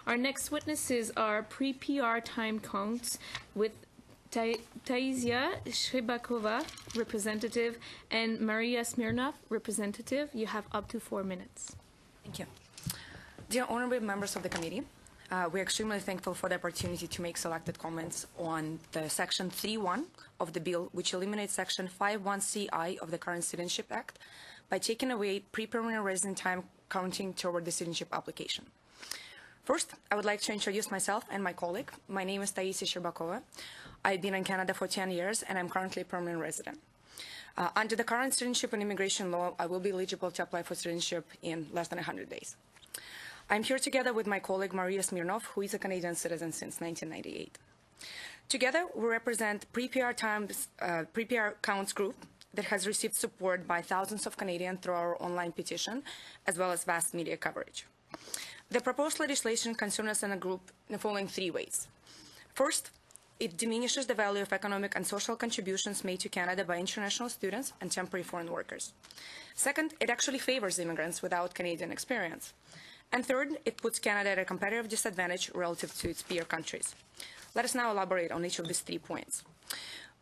Our next witnesses are PrePrTimeCounts with Taisia Shrebakova, representative, and Maria Smirnov, representative. You have up to 4 minutes. Thank you. Dear honorable members of the committee, we're extremely thankful for the opportunity to make selected comments on the Section 3.1 of the bill, which eliminates Section 5.1ci of the current Citizenship Act by taking away pre-permanent resident time counting toward the citizenship application. First, I would like to introduce myself and my colleague. My name is Taisia Shrebakova. I've been in Canada for 10 years, and I'm currently a permanent resident. Under the current citizenship and immigration law, I will be eligible to apply for citizenship in less than 100 days. I'm here together with my colleague Maria Smirnov, who is a Canadian citizen since 1998. Together, we represent PrePrTimeCounts group that has received support by thousands of Canadians through our online petition, as well as vast media coverage. The proposed legislation concerns us in a group in the following 3 ways. First, it diminishes the value of economic and social contributions made to Canada by international students and temporary foreign workers. Second, it actually favors immigrants without Canadian experience. And third, it puts Canada at a competitive disadvantage relative to its peer countries. Let us now elaborate on each of these 3 points.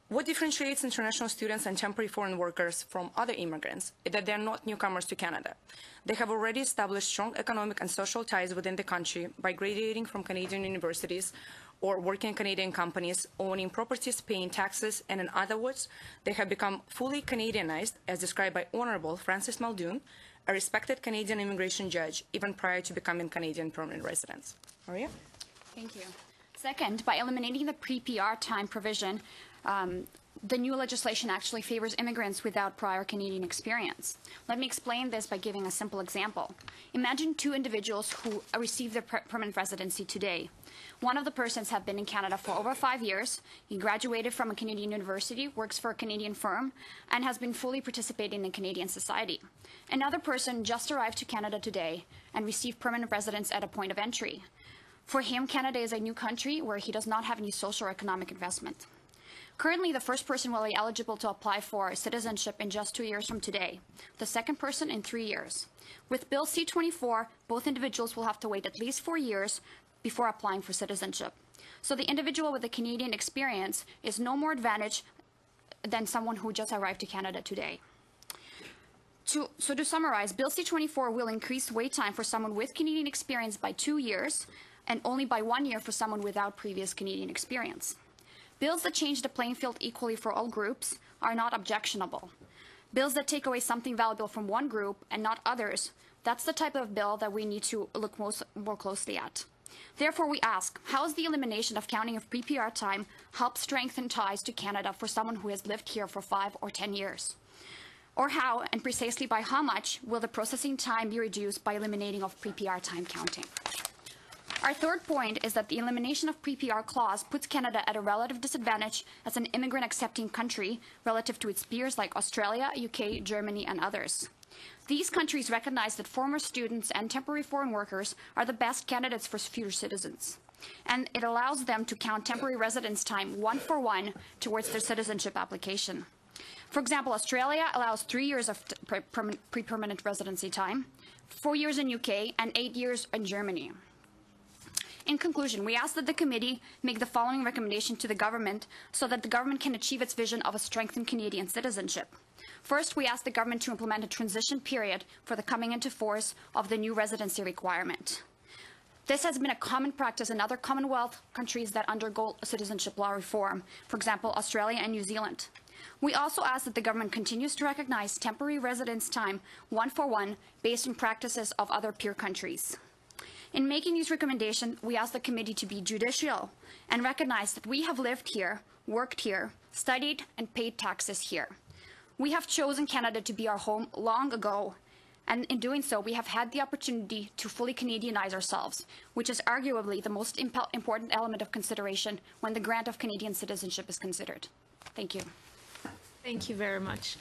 What differentiates international students and temporary foreign workers from other immigrants is that they are not newcomers to Canada. They have already established strong economic and social ties within the country by graduating from Canadian universities or working in Canadian companies, owning properties, paying taxes, and in other words, they have become fully Canadianized, as described by Honorable Francis Muldoon, a respected Canadian immigration judge, even prior to becoming Canadian permanent residents. Maria? Thank you. Second, by eliminating the pre-PR time provision, the new legislation actually favors immigrants without prior Canadian experience. Let me explain this by giving a simple example. Imagine 2 individuals who receive their permanent residency today. One of the persons have been in Canada for over 5 years. He graduated from a Canadian university, works for a Canadian firm, and has been fully participating in Canadian society. Another person just arrived to Canada today and received permanent residence at a point of entry. For him, Canada is a new country where he does not have any social or economic investment. Currently, the first person will be eligible to apply for citizenship in just 2 years from today, the second person in 3 years. With Bill C-24, both individuals will have to wait at least 4 years before applying for citizenship. So the individual with a Canadian experience is no more advantage than someone who just arrived to Canada today. To summarize, Bill C-24 will increase wait time for someone with Canadian experience by 2 years and only by 1 year for someone without previous Canadian experience. Bills that change the playing field equally for all groups are not objectionable. Bills that take away something valuable from one group and not others, that's the type of bill that we need to look more closely at. Therefore, we ask, how has the elimination of counting of pre-PR time helped strengthen ties to Canada for someone who has lived here for 5 or 10 years? Or how, and precisely by how much, will the processing time be reduced by eliminating of pre-PR time counting? Our third point is that the elimination of pre-PR clause puts Canada at a relative disadvantage as an immigrant-accepting country relative to its peers like Australia, UK, Germany, and others. These countries recognize that former students and temporary foreign workers are the best candidates for future citizens, and it allows them to count temporary residence time 1-for-1 towards their citizenship application. For example, Australia allows 3 years of pre-permanent residency time, 4 years in UK, and 8 years in Germany. In conclusion, we ask that the committee make the following recommendation to the government so that the government can achieve its vision of a strengthened Canadian citizenship. First, we ask the government to implement a transition period for the coming into force of the new residency requirement. This has been a common practice in other Commonwealth countries that undergo citizenship law reform, for example, Australia and New Zealand. We also ask that the government continues to recognize temporary residence time 1-for-1 based on practices of other peer countries. In making these recommendations, we ask the committee to be judicial and recognize that we have lived here, worked here, studied, and paid taxes here. We have chosen Canada to be our home long ago, and in doing so, we have had the opportunity to fully Canadianize ourselves, which is arguably the most important element of consideration when the grant of Canadian citizenship is considered. Thank you. Thank you very much.